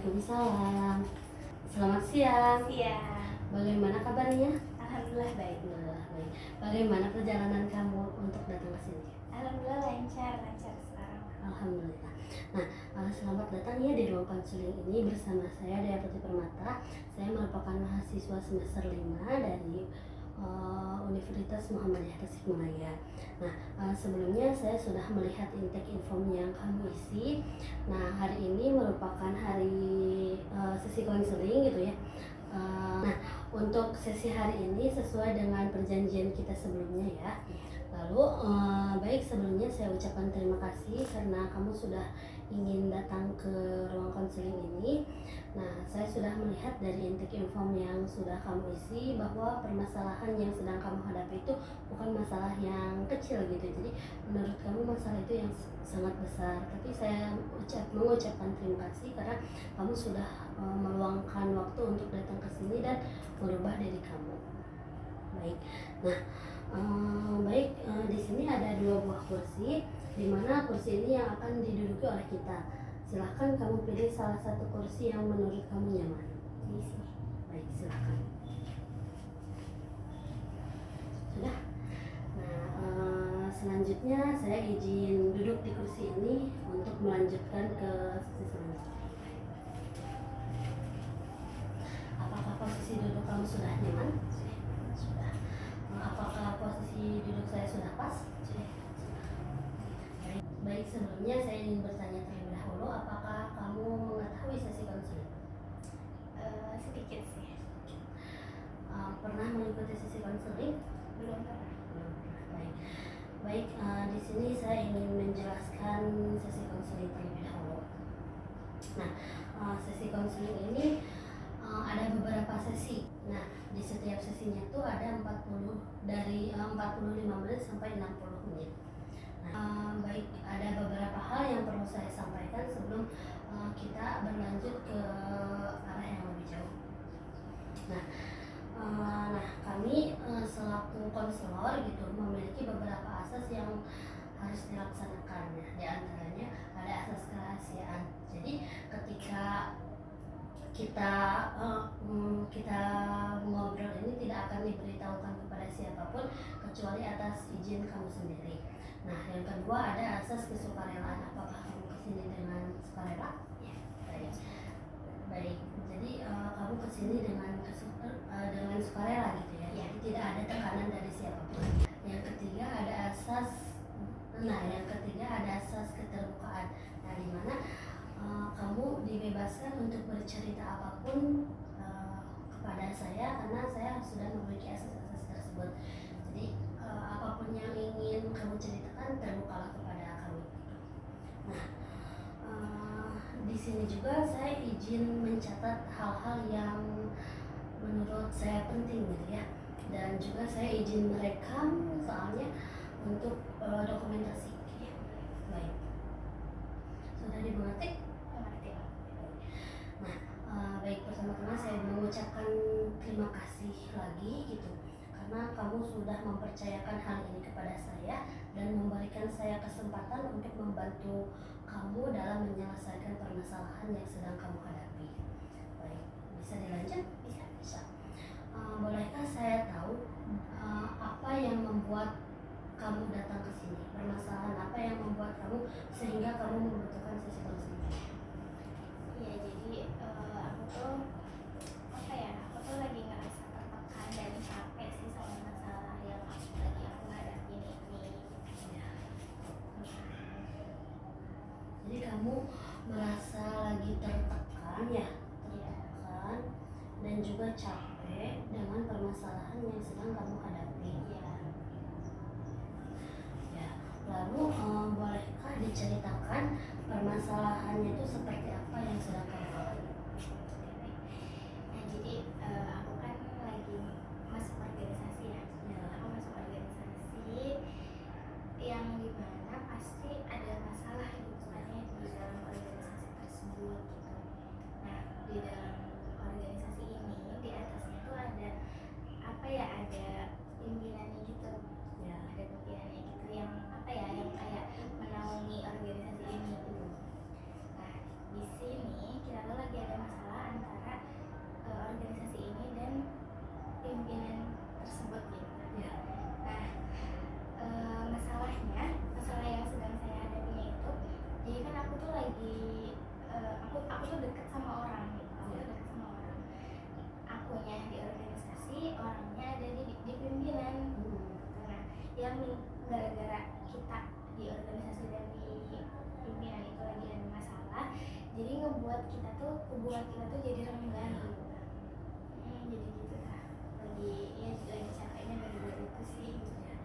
Waalaikumsalam. Selamat siang. Siang. Bagaimana kabarnya? Alhamdulillah baik. Alhamdulillah baik. Bagaimana perjalanan kamu untuk datang ke sini? Alhamdulillah lancar sekarang. Alhamdulillah. Nah, selamat datang ya di ruang konseling ini bersama saya Dea Putri Permata. Saya merupakan mahasiswa semester 5 dari Universitas Muhammadiyah Tasikmalaya. Nah, sebelumnya saya sudah melihat intake info yang kamu isi. Nah, hari ini merupakan hari sesi konseling gitu ya. Nah, untuk sesi hari ini sesuai dengan perjanjian kita sebelumnya ya. Lalu baik, sebelumnya saya ucapkan terima kasih karena kamu sudah ingin datang ke ruang konseling ini. Nah, saya sudah melihat dari intake inform yang sudah kamu isi bahwa permasalahan yang sedang kamu hadapi itu bukan masalah yang kecil gitu. Jadi menurut kamu masalah itu yang sangat besar. Tapi saya mengucapkan terima kasih karena kamu sudah meluangkan waktu untuk datang ke sini dan merubah diri kamu. Baik. Nah, baik, di sini ada 2 buah kursi, di mana kursi ini yang akan diduduki oleh kita. Silahkan kamu pilih salah satu kursi yang menurut kamu nyaman. Baik, silahkan. Sudah. Nah, selanjutnya saya izin duduk di kursi ini untuk melanjutkan ke sesi selanjutnya. Apakah posisi duduk kamu sudah nyaman? Sudah. Apakah posisi duduk saya sudah pas? Sudah. Baik, sebelumnya saya ingin bertanya terlebih dahulu, apakah kamu mengetahui sesi konseling? Sedikit sih. Pernah mengikuti sesi konseling? Belum pernah. Baik. Baik, di sini saya ingin menjelaskan sesi konseling terlebih dahulu. Nah, sesi konseling ini ada beberapa sesi. Nah, di setiap sesinya itu ada 45 menit sampai 60 menit. Nah, baik, ada beberapa hal yang perlu saya sampaikan sebelum kita berlanjut ke arah yang lebih jauh. Nah, kami selaku konselor gitu memiliki beberapa asas yang harus dilaksanakan. Nah, di antaranya ada asas kerahasiaan. Jadi ketika kita ngobrol ini tidak akan diberitahukan kepada siapapun kecuali atas izin kamu sendiri. Nah, yang kedua ada asas kesukarelaan. Apakah kamu kesini dengan sukarela? Ya, baik. Baik. Jadi kamu kesini dengan sukarela gitu ya. Jadi tidak ada tekanan dari siapapun. Yang ketiga ada asas keterbukaan. Nah, di mana kamu dibebaskan untuk bercerita apapun kepada saya karena saya sudah memiliki asas-asas tersebut. Jadi apapun yang ingin kamu ceritakan terbukalah kepada kami. Nah, di sini juga saya izin mencatat hal-hal yang menurut saya penting gitu ya. Dan juga saya izin merekam soalnya untuk dokumentasi. Baik. Sudah dimengerti? Nah, baik, pertama-tama saya mengucapkan terima kasih lagi gitu karena kamu sudah mempercayakan hal ini kepada saya dan memberikan saya kesempatan untuk membantu kamu dalam menyelesaikan permasalahan yang sedang kamu hadapi. Baik, bisa dilanjut? Bisa. Bolehkah saya tahu apa yang membuat kamu datang ke sini? Permasalahan apa yang membuat kamu sehingga kamu membutuhkan sesi konseling? Ya, jadi aku tuh lagi ngerasa tertekan dan capek sih sama masalah yang aku hadapin ini. Ya. Jadi kamu merasa lagi tertekan ya, dan juga capek dengan permasalahan yang sedang kamu hadapi. Ya. Lalu bolehkah diceritakan permasalahannya itu seperti apa yang sedang kamu hadapi? Nah, jadi aku kan lagi masuk organisasi ya. Aku masuk organisasi yang dimana pasti ada masalah gitu kan ya di dalam organisasi tersebut gitu. Nah, di dalam organisasi ini di atasnya tuh ada pimpinannya gitu. Ya, ada pimpinannya gitu yang kayak menaungi organisasi ini gitu. Nah, di yang gara-gara kita di organisasi dan di pimpinan itu lagi ada masalah, jadi ngebuat kita tuh hubungan kita tuh jadi renggang gitu. Jadi gitu lah, lagi capeknya gara-gara itu sih gitu ya.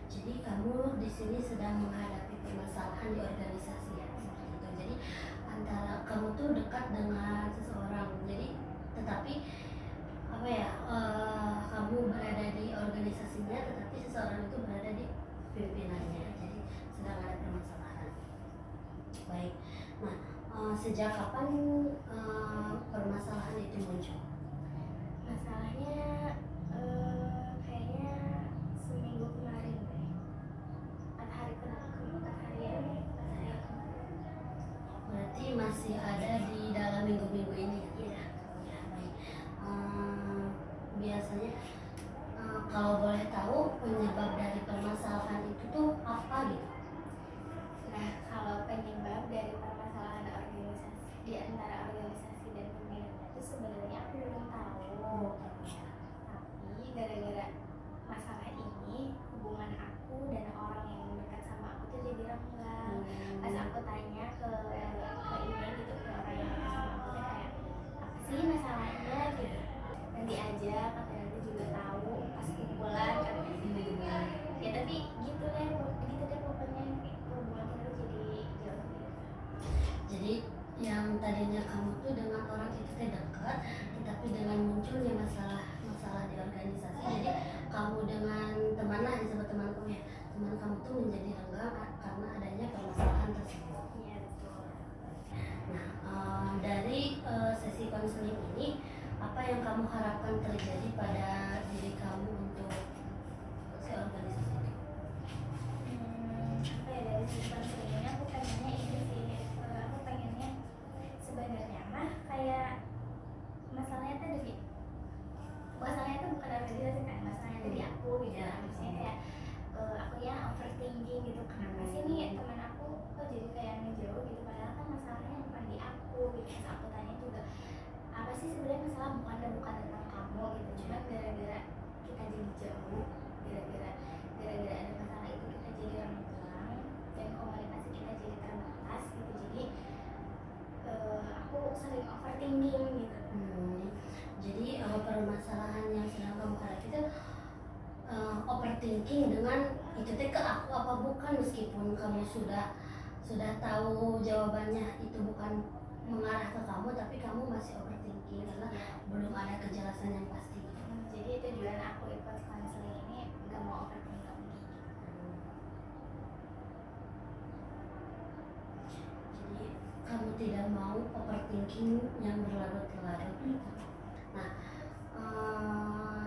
Jadi kamu di sini sedang menghadapi permasalahan di organisasi ya, seperti itu. Jadi antara kamu tuh dekat dengan seseorang, jadi tetapi apa ya, kamu berada di organisasinya, tetapi seseorang itu berada di pimpinannya. Jadi sedang ada permasalahan. Baik. Nah, sejak kapan permasalahan itu muncul? Masalahnya kayaknya seminggu kemarin deh. 4 hari kemarin. Berarti masih ada di dalam minggu-minggu ini ya? Iya. Ya, baik. Biasanya kalau boleh tahu penyebab dari permasalahan itu tuh apa gitu? Nah, kalau penyebab dari permasalahan organisasi di antara organisasi dan pimpinan itu sebenarnya aku belum tahu. Tapi gara-gara masalah ini hubungan aku dan orang yang dekat sama aku tuh jadi renggang. Pas aku tanya ke ini gitu, ke orang yang dekat sama aku tuh kayak apa sih masalahnya gitu. Nanti aja kata nanti juga tahu pas kumpulan kan. Ya tapi gitu deh pokoknya hubungan kita tuh jadi jauh gitu. Jadi yang tadinya kamu tuh dengan orang itu teh dekat, tetapi dengan munculnya masalah di organisasi, jadi kamu dengan teman lah, disebut teman kamu ya, teman kamu tuh menjadi renggang karena adanya permasalahan tersebut. Iya betul. Nah, dari sesi konseling ini, apa yang kamu harapkan terjadi pada diri kamu untuk si organisasi itu? Apa ya, dari sisi konselingnya aku pengennya ini sih, aku pengennya sebenarnya mah kayak masalahnya tuh dari masalahnya tuh bukan organisasi kan, masalahnya dari aku gitu Ya. maksudnya kayak aku ya overthinking gitu, kenapa sih nih teman aku kok jadi kayak ngejauh gitu, padahal kan masalahnya bukan di aku gitu. Pas aku tanya juga apa sih sebenarnya masalah, bukan tentang kamu gitu, cuma gara-gara kita jadi jauh, gara-gara ada masalah itu kita jadi renggang dan komunikasi kita jadi terbatas gitu. Jadi aku sering overthinking gitu. Jadi permasalahan yang sedang kamu hadapi itu overthinking dengan itu teh ke aku apa bukan, meskipun kamu sudah tahu jawabannya itu bukan mengarah ke kamu, tapi kamu masih overthinking karena belum ada kejelasan yang pasti. Jadi tujuan aku ikut konseling ini nggak mau overthinking lagi. Jadi kamu tidak mau overthinking yang berlarut-larut. Nah,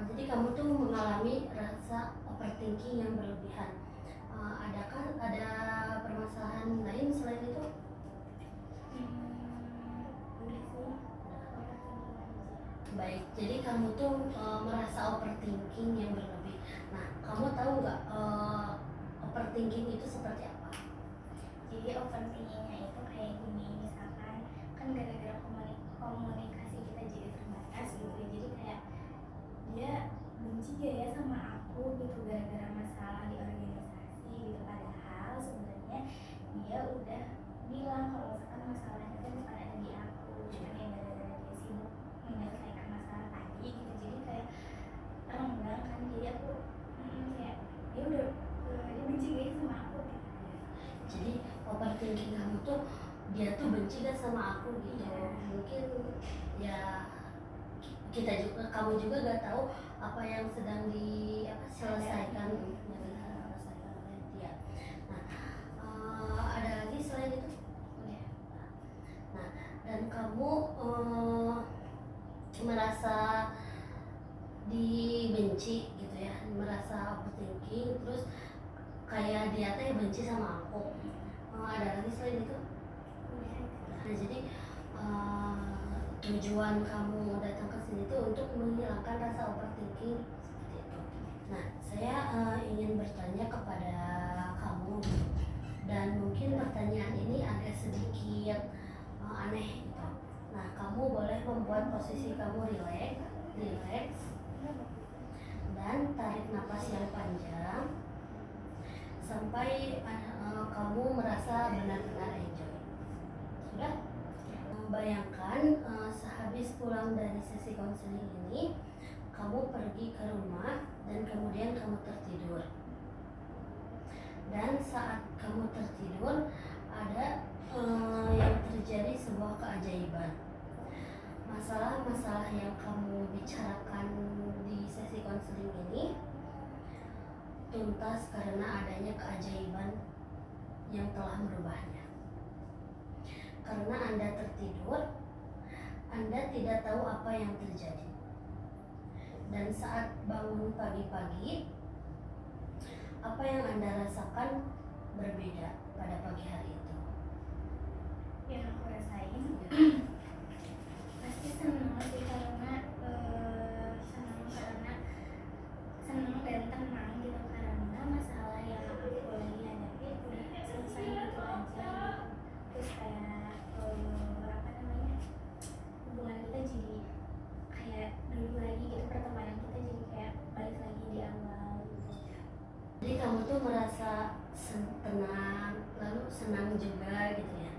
jadi kamu tuh mengalami rasa overthinking yang berlebihan. Adakah ada permasalahan lain selain itu? Udah sih. Baik, jadi kamu tuh merasa overthinking yang berlebih. Nah, kamu tahu nggak overthinking itu seperti apa? Jadi overthinkingnya itu kayak gini, misalkan kan gara-gara komunikasi kita jadi terbatas gitu ya, jadi kayak dia benci gak ya sama aku gitu gara-gara masalah di organisasi gitu, padahal sebenarnya dia udah bilang kalau misalkan masalahnya kan bukan ada di aku, cuma ya gara-gara dia sibuk menyelesaikan masalah tadi gitu, jadi kayak renggang kan. Jadi aku kayak dia udah dia benci gak ya sama aku gitu. Jadi overthinking kamu tuh dia tuh benci gak sama aku gitu. Mungkin ya kita juga, kamu juga gak tahu apa yang sedang diselesaikan oleh dia. Nah, ada lagi selain itu? Nah, dan kamu merasa dibenci gitu ya, merasa overthinking, terus kayak dia teh benci sama aku. Ada lagi selain itu? Nah, jadi tujuan kamu datang ke sini tuh untuk menghilangkan rasa overthinking seperti itu. Nah, saya ingin bertanya kepada kamu, dan mungkin pertanyaan ini agak sedikit aneh gitu. Nah, kamu boleh membuat posisi kamu rileks, dan tarik napas yang panjang. sampai kamu merasa benar-benar enjoy. Sudah? Bayangkan sehabis pulang dari sesi konseling ini, kamu pergi ke rumah dan kemudian kamu tertidur. Dan saat kamu tertidur, ada yang terjadi sebuah keajaiban. Masalah-masalah yang kamu bicarakan di sesi konseling ini tuntas karena adanya keajaiban yang telah merubahnya. Karena Anda tertidur, Anda tidak tahu apa yang terjadi. Dan saat bangun pagi-pagi, apa yang Anda rasakan berbeda pada pagi hari itu? Yang aku rasain pasti senang sih, karena senang dan tenang gitu, karena masalah yang aku lagi hadapi udah selesai gitu aja gitu. Terus kayak hubungan kita jadi kayak dulu lagi gitu, pertemanan kita jadi kayak balik lagi di awal gitu. Jadi kamu tuh merasa tenang, lalu senang juga gitu ya.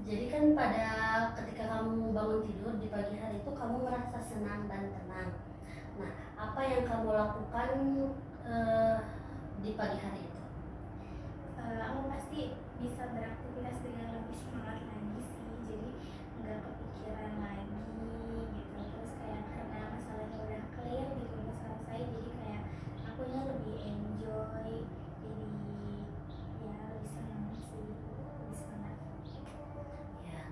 Jadi kan pada ketika kamu bangun tidur di pagi hari itu kamu merasa senang dan tenang. Nah, apa yang kamu lakukan di pagi hari itu? Aku pasti bisa beraktivitas dengan lebih semangat lagi sih, jadi nggak kepikiran lagi gitu. Terus kayak karena masalahnya udah clear gitu, udah selesai, jadi kayak akunya lebih enjoy, jadi ya lebih senang sih, lebih semangat. Ya.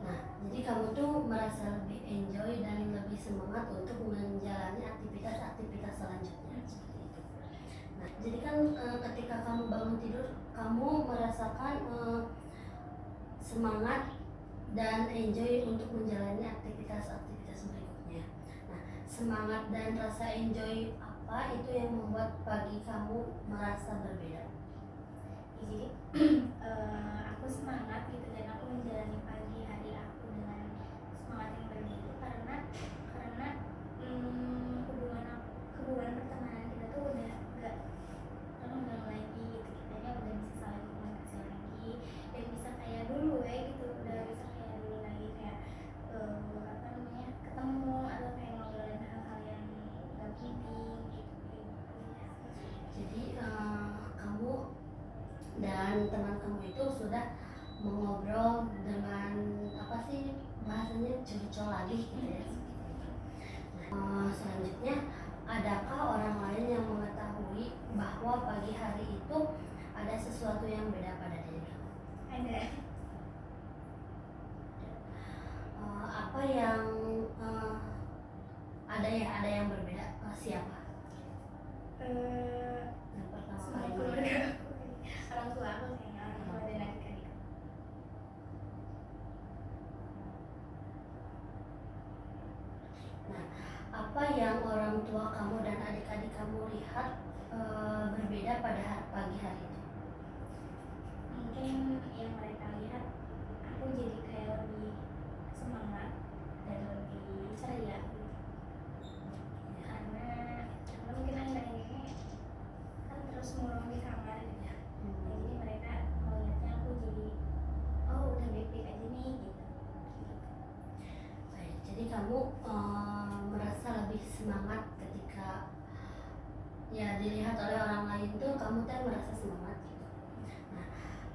Nah, jadi kamu tuh merasa lebih enjoy dan lebih semangat untuk menjalani aktivitas-aktivitas selanjutnya seperti itu. Nah, jadi kan ketika kamu bangun tidur, kamu merasakan semangat dan enjoy untuk menjalani aktivitas-aktivitas berikutnya. Nah, semangat dan rasa enjoy apa itu yang membuat pagi kamu merasa berbeda? Jadi aku semangat gitu, dan aku menjalani pagi hari aku dengan semangat yang berbeda karena hubungan pertemanan kita tuh udah gak renggang lagi gitu, kitanya udah bisa saling komunikasi lagi dan bisa kayak dulu ya gitu, udah bisa kayak dulu lagi, kayak ketemu atau kayak ngobrolin hal-hal yang gak penting gitu. Jadi kamu dan teman kamu itu sudah mengobrol dengan apa sih bahasanya, curcol lagi gitu ya. Selanjutnya, adakah orang lain yang mengetahui bahwa pagi hari itu ada sesuatu yang beda pada diri kamu? Ada. Apa yang ada yang berbeda? Siapa? Yang pertama Semua kali keluarga melihat. aku, orang tua aku kayaknya, orang tua dan adik-adik. Nah, apa yang orang tua kamu dan adik-adik kamu lihat berbeda pada pagi hari itu? Mungkin yang mereka lihat aku jadi kayak lebih semangat dan lebih ceria gitu. Karena mungkin akhir-akhir ini kan terus murung di kamar gitu ya. Jadi mereka melihatnya aku jadi udah baik-baik aja nih gitu. Baik, jadi kamu merasa lebih semangat ketika ya dilihat oleh orang lain tuh kamu kan merasa semangat gitu. Nah,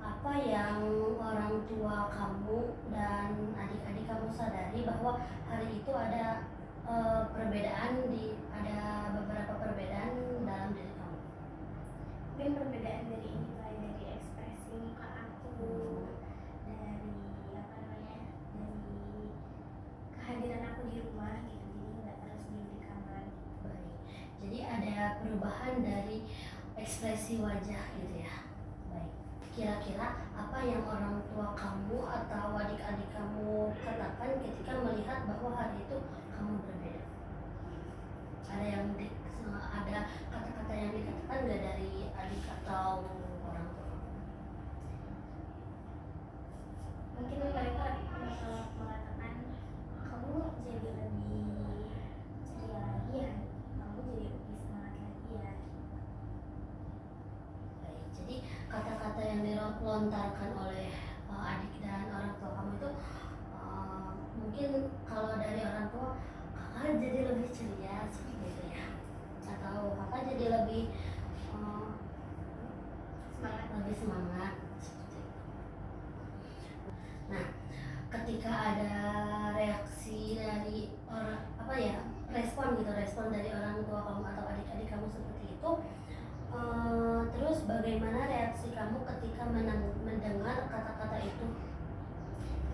apa yang orang tua kamu dan adik-adik kamu sadari bahwa hari itu ada ada beberapa perbedaan dalam diri kamu? Mungkin perbedaan dari ini lah, dari ekspresi muka aku, dari dari kehadiran aku di rumah gitu, jadi nggak terus di kamar. Baik, jadi ada perubahan dari ekspresi wajah gitu ya. Baik, kira-kira apa yang orang tua kamu atau adik-adik kamu katakan ketika melihat bahwa hari itu kamu berbeda? Ada kata-kata yang dikatakan nggak dari adik atau orang tua? Mungkin mereka mengatakan kamu jadi lebih ceria lagi ya, kamu jadi lebih semangat lagi ya. Baik, jadi yang dilontarkan oleh adik dan orang tua kamu itu mungkin kalau dari orang tua kakak jadi lebih ceria seperti itu ya, atau kakak jadi lebih semangat seperti itu. Nah, ketika ada reaksi dari orang respon dari orang tua kamu atau adik-adik kamu seperti itu, terus bagaimana reaksi kamu ketika mendengar kata-kata itu?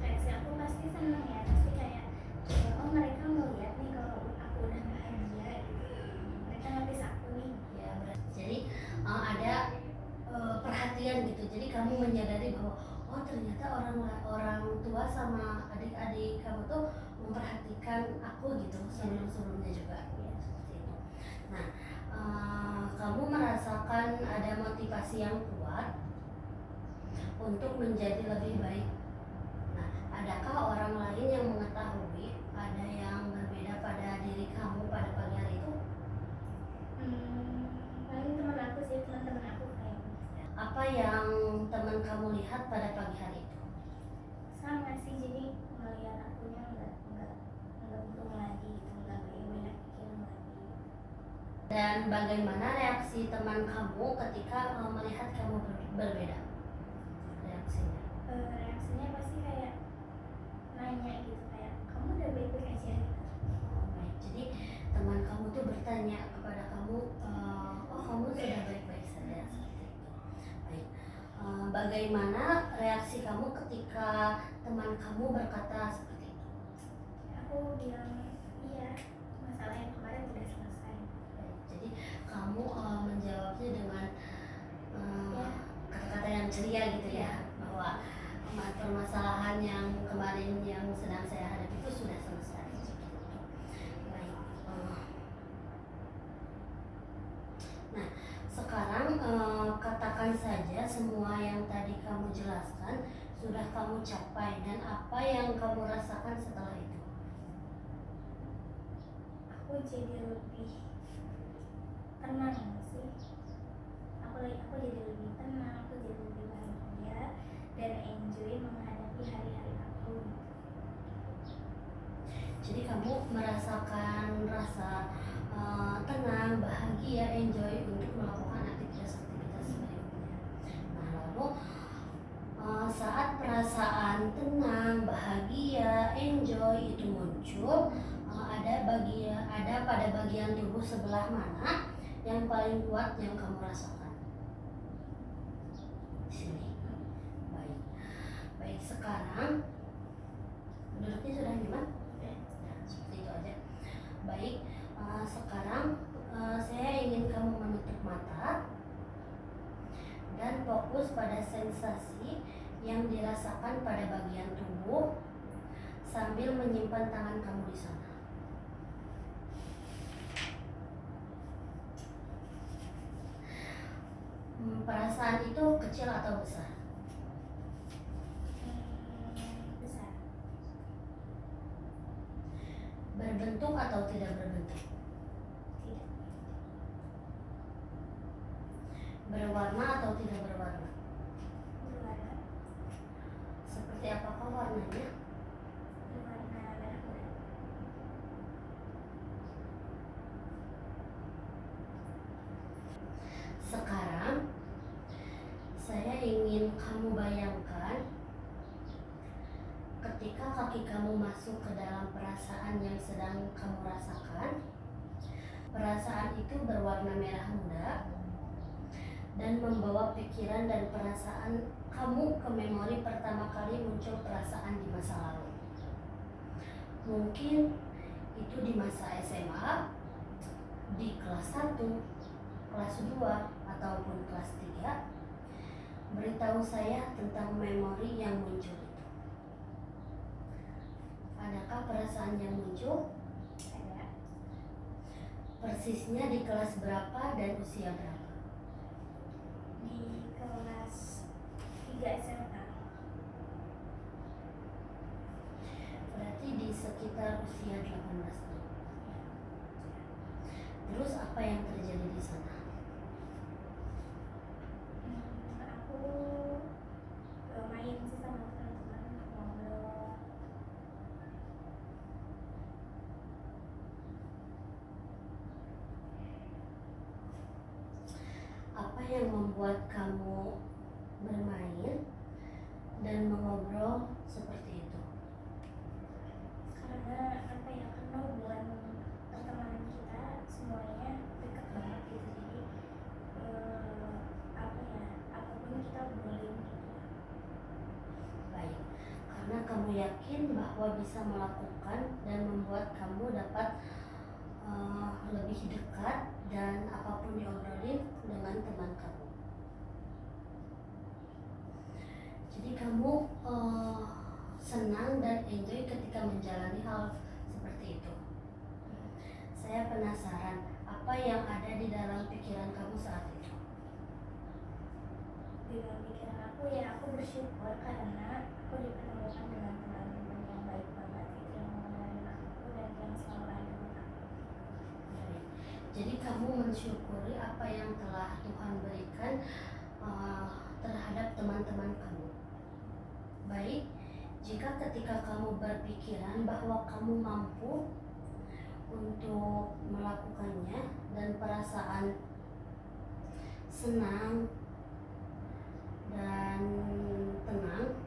Reaksi aku pasti senang ya, pasti kayak oh mereka ngeliat nih kalau aku udah bahagia gitu, mereka notice aku nih Ya, berarti jadi ada perhatian gitu. Jadi kamu menyadari bahwa oh ternyata orang tua sama adik-adik kamu tuh memperhatikan aku gitu sebelum-sebelumnya juga ya, seperti itu. Nah, kamu merasakan ada motivasi yang kuat untuk menjadi lebih baik. Nah, adakah orang lain yang mengetahui ada yang berbeda pada diri kamu pada pagi hari itu? Paling teman-teman aku kayaknya. Apa yang teman kamu lihat pada pagi hari itu? Sama sih, jadi ngeliat akunya nggak untung lagi gitu, nggak kayak banyak pikiran lagi. Dan bagaimana reaksi teman kamu ketika melihat kamu berbeda? Reaksinya? Reaksinya pasti kayak nanya gitu, kayak kamu udah baik-baik aja gitu. Oh, baik. Jadi teman kamu tuh bertanya kepada kamu, oh kamu sudah baik-baik saja seperti itu. Baik. Bagaimana reaksi kamu ketika teman kamu berkata seperti itu? Aku bilang iya, masalah yang kemarin udah selesai. Baik. Jadi kamu menjawabnya dengan kata-kata yang ceria gitu ya, bahwa permasalahan yang kemarin yang sedang saya hadapi itu sudah selesai. Baik. Nah, sekarang katakan saja semua yang tadi kamu jelaskan sudah kamu capai, dan apa yang kamu rasakan setelah itu? Aku jadi lebih tenang sih. Aku jadi lebih tenang, aku jadi lebih bahagia dan enjoy menghadapi hari-hari aku. Jadi kamu merasakan rasa tenang, bahagia, enjoy untuk melakukan aktivitas-aktivitas berikutnya. Nah, lalu saat perasaan tenang, bahagia, enjoy itu muncul, ada pada bagian tubuh sebelah mana yang paling kuat yang kamu rasakan? Di sini. Baik. Baik, sekarang duduknya sudah nyaman? Ya, seperti itu aja. Baik, sekarang saya ingin kamu menutup mata dan fokus pada sensasi yang dirasakan pada bagian tubuh sambil menyimpan tangan kamu di sana. Perasaan itu kecil atau besar? Besar. Berbentuk atau tidak berbentuk? Tidak. Berwarna atau tidak berwarna? Berwarna. Seperti apakah warnanya? Berwarna merah muda. Sekarang saya ingin kamu bayangkan ketika kaki kamu masuk ke dalam perasaan yang sedang kamu rasakan. Perasaan itu berwarna merah muda dan membawa pikiran dan perasaan kamu ke memori pertama kali muncul perasaan di masa lalu. Mungkin itu di masa SMA, di kelas 1, kelas 2, ataupun kelas 3. Beritahu saya tentang memori yang muncul itu. Adakah perasaan yang muncul? Ada. Persisnya di kelas berapa dan usia berapa? Di kelas 3 SMA. Berarti di sekitar usia 18 tahun. Terus apa yang terjadi di sana? Aku membuat kamu bermain dan mengobrol seperti itu? Karena apa ya, karena hubungan pertemanan kita semuanya dekat banget gitu, jadi apa ya, apapun kita obrolin gitu. Baik, karena kamu yakin bahwa bisa melakukan dan membuat kamu dapat lebih dekat dan apapun diobrolin dengan teman kamu. Jadi kamu senang dan enjoy ketika menjalani hal seperti itu. Saya penasaran apa yang ada di dalam pikiran kamu saat itu. Di dalam pikiran aku ya, aku bersyukur karena aku dipertemukan dengan teman-teman yang baik banget gitu, yang mengenalin aku dan yang selalu ada buat aku. Baik. Jadi kamu mensyukuri apa yang telah Tuhan berikan terhadap teman-teman kamu. Baik, jika ketika kamu berpikiran bahwa kamu mampu untuk melakukannya dan perasaan senang dan tenang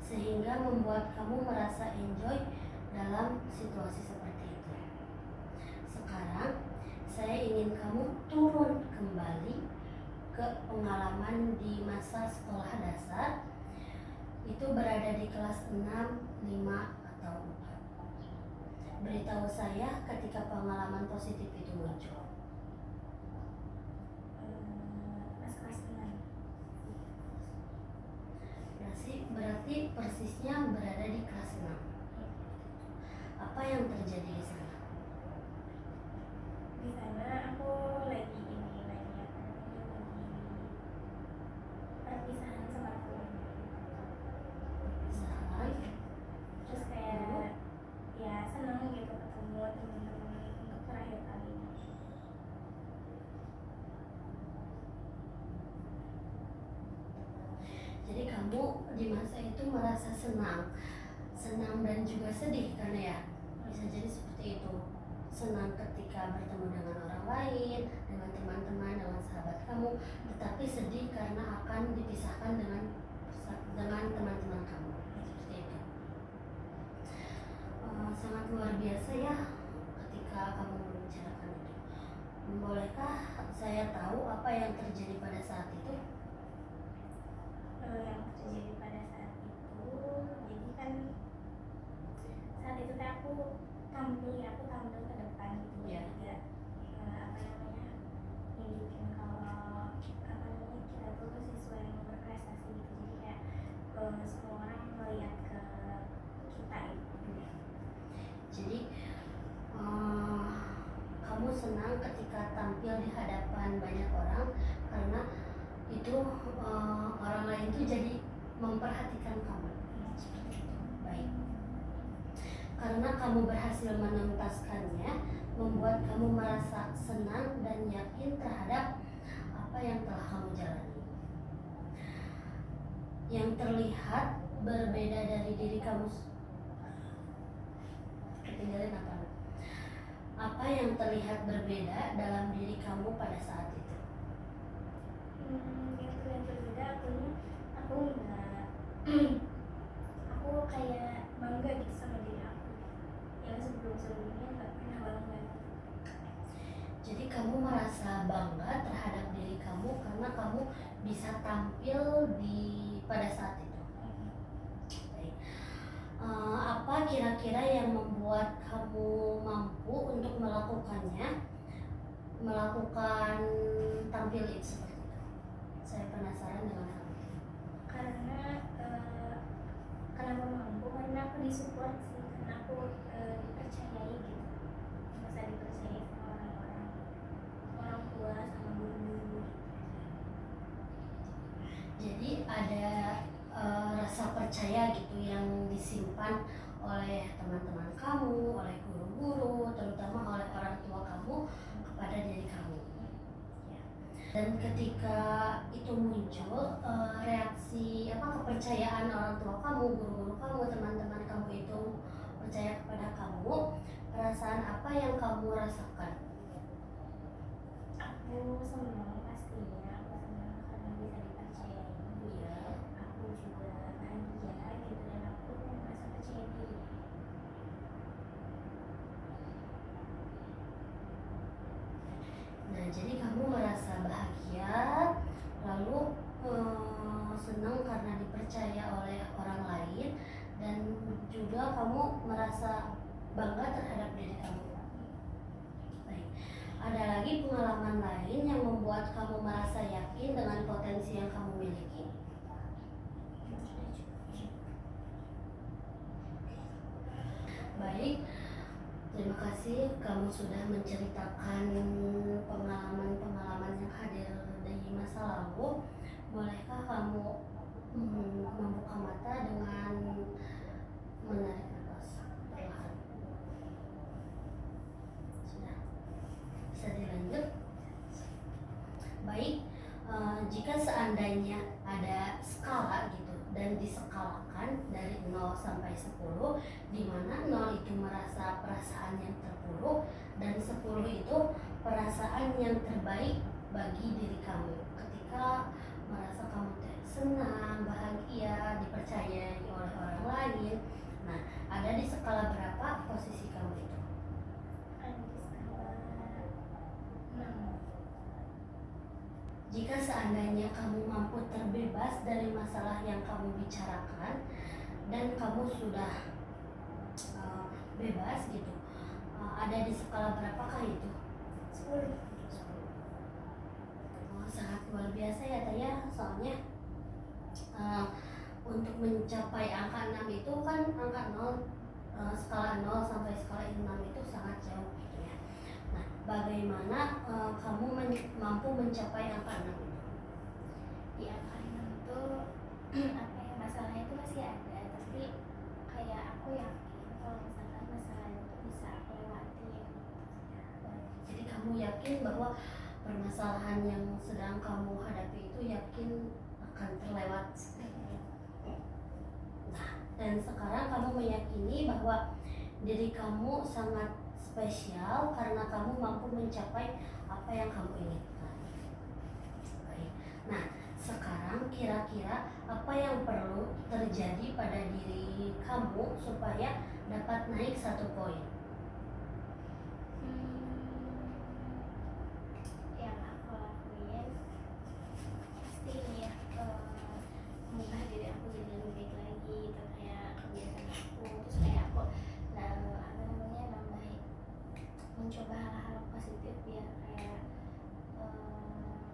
sehingga membuat kamu merasa enjoy dalam situasi seperti itu. Sekarang saya ingin kamu turun kembali ke pengalaman di masa sekolah dasar, itu berada di kelas 6, 5, atau 4. Beritahu saya ketika pengalaman positif itu muncul. Pas kelas 6. Berarti persisnya berada di kelas 6. Apa yang terjadi di sana? Di sana aku lagi ini lagi perpisahan sama teman. Perpisahan. Terus kayak ya senang gitu ketemu teman-teman untuk terakhir kalinya. Jadi kamu di masa itu merasa senang dan juga sedih kan ya? Bisa jadi seperti itu. Senang ketika bertemu dengan orang lain, dengan teman-teman, dengan sahabat kamu, tetapi sedih karena akan dipisahkan dengan teman-teman kamu. Seperti itu. Sangat luar biasa ya ketika kamu membicarakan itu. Bolehkah saya tahu apa yang terjadi pada saat itu? Yang terjadi pada saat itu, jadi kan saat itu teh aku tampil ke depan gitu ya, juga apa namanya, nunjukin kalau apa namanya, kita tuh siswa yang berprestasi gitu, jadi kayak semua orang melihat ke kita itu. Jadi kamu senang ketika tampil di hadapan banyak orang karena itu orang lain tuh jadi memperhatikan kamu. Seperti itu. Baik. Karena kamu berhasil menuntaskannya, membuat kamu merasa senang dan yakin terhadap apa yang telah kamu jalani. Yang terlihat berbeda dari diri kamu. Ketinggalan apa? Apa yang terlihat berbeda dalam diri kamu pada saat itu? Yang terlihat berbeda, aku enggak aku kayak bangga gitu sama diri aku yang sebelumnya nggak pernah bangga. Jadi kamu merasa bangga terhadap diri kamu karena kamu bisa tampil pada saat itu. Baik. Apa kira-kira yang membuat kamu mampu untuk melakukan tampil itu seperti itu? Saya penasaran dengan hal itu. Karena mampu, karena aku disupport sih, karena aku dipercayai gitu, masa dipercayai sama orang tua, sama guru-guru. Jadi ada rasa percaya gitu yang disimpan oleh teman-teman kamu, oleh guru-guru, terutama oleh orang tua kamu kepada diri kamu. Ya. Dan ketika itu muncul reaksi kepercayaan orang tua kamu, guru-guru kamu, teman-teman kamu itu percaya kepada kamu, perasaan apa yang kamu rasakan? Aku senang pastinya, aku Nah, jadi kamu merasa bahagia, lalu senang karena dipercaya oleh orang lain, dan juga kamu merasa bangga terhadap diri kamu. Baik. Ada lagi pengalaman lain yang membuat kamu merasa yakin dengan potensi yang kamu miliki? Baik, terima kasih kamu sudah menceritakan pengalaman-pengalaman yang hadir di masa lalu. Bolehkah kamu membuka mata dengan menarik nafas perlahan? Sudah, bisa dilanjut. Baik, jika seandainya ada skala gitu dan diskalakan dari 0 sampai 10, di mana 0 itu merasa perasaan yang terpuruk dan 10 itu perasaan yang terbaik bagi diri kamu ketika merasa kamu senang, bahagia, dipercayai oleh orang lain. Nah, ada di skala berapa posisi kamu itu? Ada di skala 6. Jika seandainya kamu mampu terbebas dari masalah yang kamu bicarakan dan kamu sudah bebas gitu, ada di skala berapakah itu? 10. Sangat luar biasa ya Taya, soalnya untuk mencapai angka 6 itu kan angka 0, skala 0 sampai skala 6 itu sangat jauh gitu ya. Nah, bagaimana kamu mampu mencapai angka 6 itu? Di angka 6 itu apa ya, masalahnya itu masih ada, tapi kayak aku yakin kalau misalkan masalah itu bisa aku lewatin. Jadi kamu yakin bahwa permasalahan yang sedang kamu hadapi itu yakin akan terlewat. Nah, dan sekarang kamu meyakini bahwa diri kamu sangat spesial karena kamu mampu mencapai apa yang kamu inginkan. Baik. Nah, sekarang kira-kira apa yang perlu terjadi pada diri kamu supaya dapat naik 1 poin? Yang aku lakuin pasti ini ya, mengubah diri aku jadi lebih baik lagi gitu, kayak kebiasaan aku, terus kayak aku nambahin, mencoba hal-hal positif biar kayak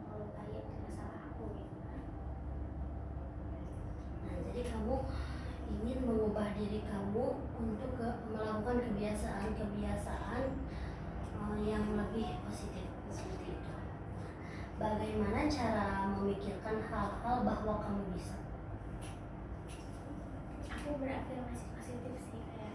ngelupain masalah aku gitu. Nah, jadi kamu ingin mengubah diri kamu untuk melakukan kebiasaan-kebiasaan yang lebih positif seperti itu. Bagaimana cara memikirkan hal-hal bahwa kamu bisa? Aku berafirmasi positif sih, kayak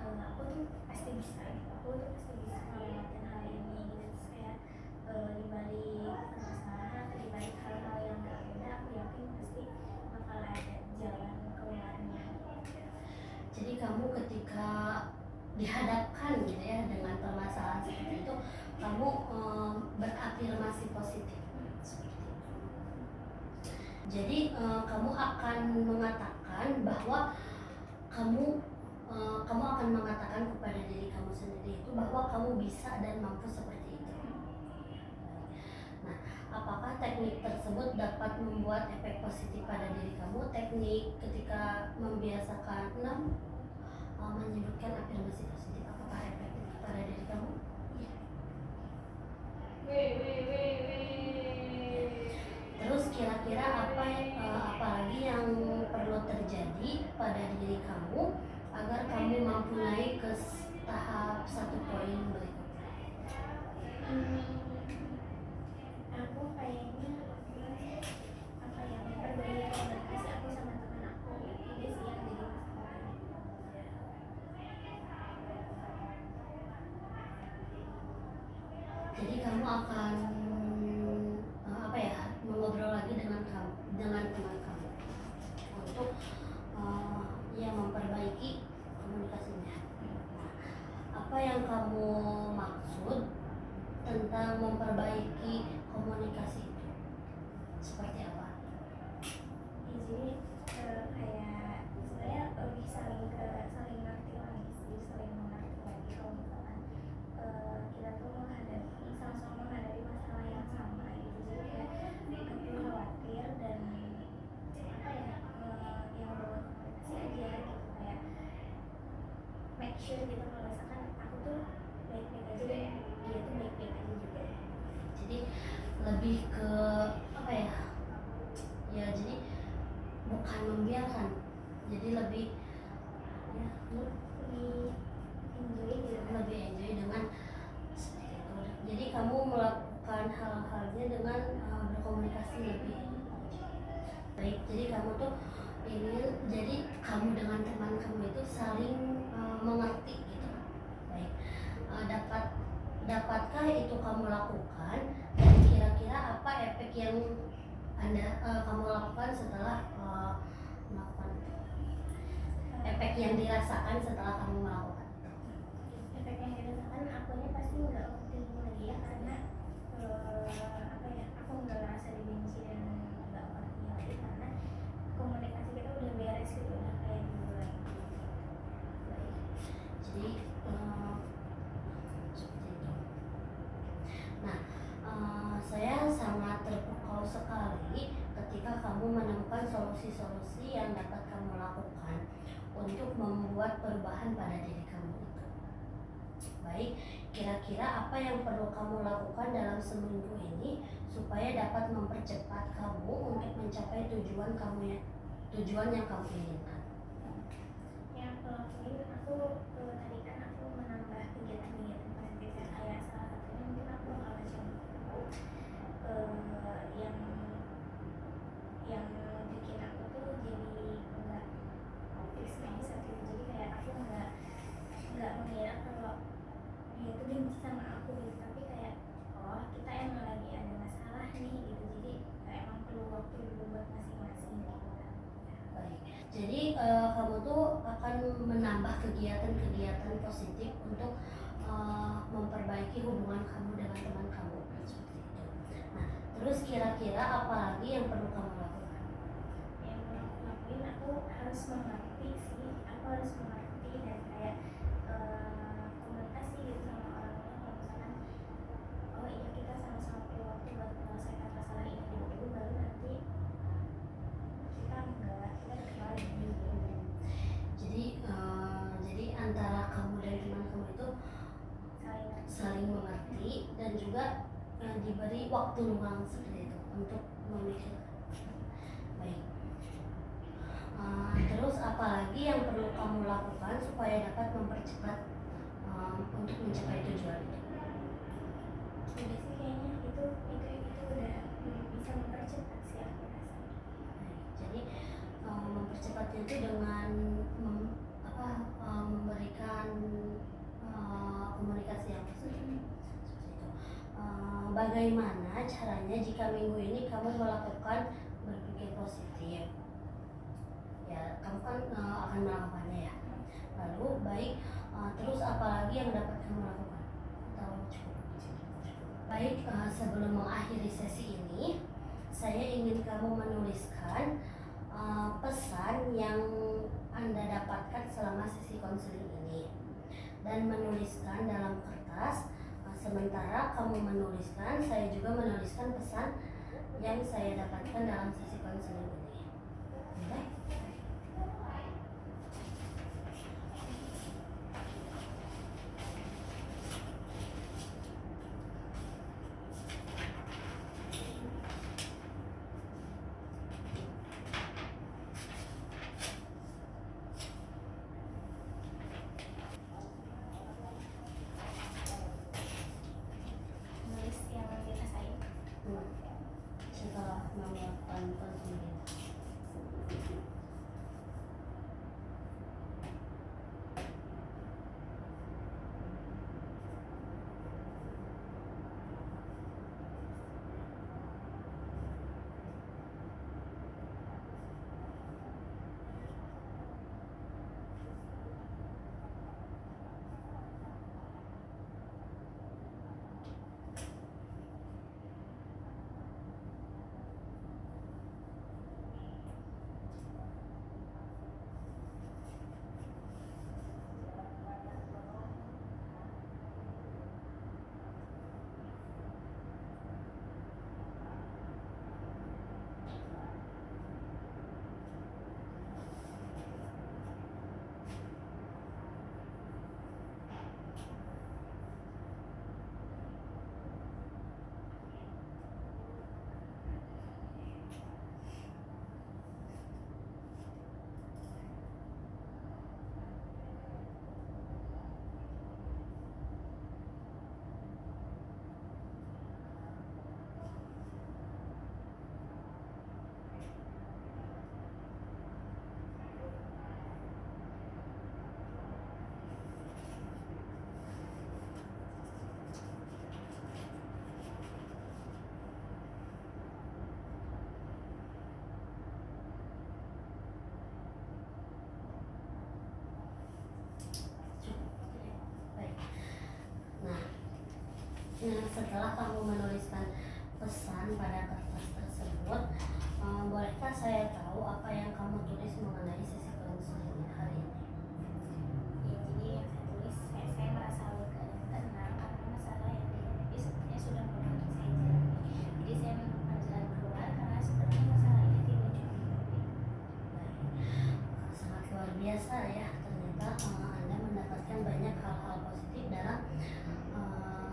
aku tuh pasti bisa gitu. Aku tuh pasti bisa ngelewatin hal ini gitu. Terus kayak dibalik permasalahan, dibalik hal-hal yang gak mudah, aku yakin pasti bakal ada jalan keluarnya. Jadi kamu ketika dihadapkan gitu ya dengan permasalahan seperti itu, kamu berafirmasi positif seperti itu. Jadi kamu akan mengatakan bahwa kamu akan mengatakan kepada diri kamu sendiri itu bahwa kamu bisa dan mampu seperti itu. Nah, apakah teknik tersebut dapat membuat efek positif pada diri kamu? Teknik ketika membiasakan 6 menyebutkan afirmasi positif, apakah efektif pada diri kamu? Terus kira-kira apalagi yang perlu terjadi pada diri kamu agar kamu mampu naik ke tahap 1 poin berikutnya? Aku kayaknya apa ya, memperbaiki komunikasi aku sama teman aku, itu sih yang jadi masalah. Jadi kamu akan mengobrol lagi dengan teman kamu untuk ya memperbaiki komunikasinya. Nah, apa yang kamu maksud tentang memperbaiki komunikasi itu? Seperti apa? Jadi kayak sebenarnya lebih saling ngerti lagi sih, saling mengerti lagi kalau misalkan kita tuh sama-sama menghadapi sure gitu kalau misalkan aku tuh baik-baik aja dan dia tuh baik-baik aja juga. Jadi lebih ke apa ya? Ya jadi bukan membiarkan, jadi lebih ya Lebih enjoy gitu kan. lebih enjoy dengan seperti itu. Jadi kamu melakukan hal-halnya dengan berkomunikasi lebih baik. Jadi kamu tuh ingin jadi kamu dengan teman kamu itu saling mengerti gitu. Baik. Dapatkah itu kamu lakukan dan kira-kira apa efek yang kamu lakukan setelah melakukan efek yang dirasakan setelah kamu melakukan? Efek yang dirasakan akunya pasti nggak optimis lagi ya, karena apa ya, aku nggak ngerasa dibenci dan nggak ngerti lagi karena komunikasi kita udah beres gitu, udah kayak dulu lagi. Baik. Jadi seperti itu. Nah, saya sangat terpukau sekali ketika kamu menemukan solusi-solusi yang dapat kamu lakukan untuk membuat perubahan pada diri kamu itu. Baik, kira-kira apa yang perlu kamu lakukan dalam seminggu ini supaya dapat mempercepat kamu untuk mencapai tujuan yang kamu inginkan? Yang aku lakuin, aku tadi kan aku menambah kegiatan-kegiatan positif ya, kayak salah satunya mungkin aku bakal baca buku yang bikin aku tuh jadi nggak fix mindset gitu. Jadi kayak aku nggak mengira kalau dia tuh benci sama aku gitu, tapi kayak oh kita emang lagi ada masalah nih gitu, jadi emang perlu waktu dulu buat masing-masing gitu kan. Baik, jadi kamu tuh akan menambah kegiatan-kegiatan positif untuk memperbaiki hubungan kamu dengan teman kamu seperti itu. Nah, terus kira-kira apa lagi yang perlu kamu lakukan? Yang aku lakuin, aku harus mengerti sih, aku harus mengerti dan kayak komunikasi gitu sama orang lain. Kalau misalkan oh iya kita sama-sama perlu waktu buat menyelesaikan masalah ini dulu, baru nanti kita kembali gitu. Jadi antara kamu dan teman kamu itu saling mengerti dan juga diberi waktu luang seperti itu untuk memikirkan. Baik. Terus apalagi yang perlu kamu lakukan supaya dapat mempercepat untuk mencapai tujuan itu? Udah sih kayaknya itu udah bisa mempercepat sih aku rasa. Baik, jadi mempercepatnya itu dengan memberikan komunikasi yang positif seperti itu. Bagaimana caranya jika minggu ini kamu melakukan berpikir positif? Ya, kamu kan akan melakukannya ya. Lalu baik, terus apalagi yang dapat kamu lakukan? Atau cukup? Baik, sebelum mengakhiri sesi ini, saya ingin kamu menuliskan pesan yang Anda dapatkan selama sesi konseling ini dan menuliskan dalam kertas. Sementara kamu menuliskan, saya juga menuliskan pesan yang saya dapatkan dalam sesi konseling ini. Boleh? Nulis yang dirasain. Setelah melakukan konseling. Nah, setelah kamu menuliskan pesan pada kertas tersebut, bolehkah saya tahu apa yang kamu tulis mengenai sesi konseling hari ini? Ya, jadi yang saya tulis, saya merasa lega dan tenang karena masalah yang dihadapi sepertinya sudah mulai saya jalani. Jadi saya menemukan jalan keluar karena sepertinya masalah ini tidak cuma mimpi. Sangat luar biasa ya, ternyata Anda mendapatkan banyak hal-hal positif dalam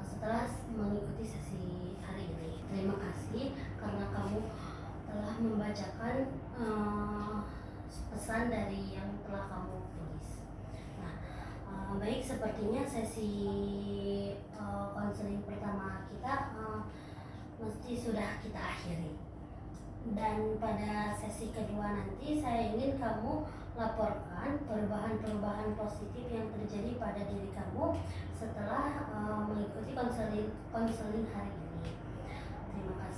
setelah mengikuti sesi hari ini. Terima kasih karena kamu telah membacakan pesan dari yang telah kamu tulis. Nah, baik, sepertinya sesi konseling pertama kita mesti sudah kita akhiri. Dan pada sesi kedua nanti saya ingin kamu laporkan perubahan-perubahan positif yang terjadi pada diri kamu setelah mengikuti konseling hari ini. Terima kasih.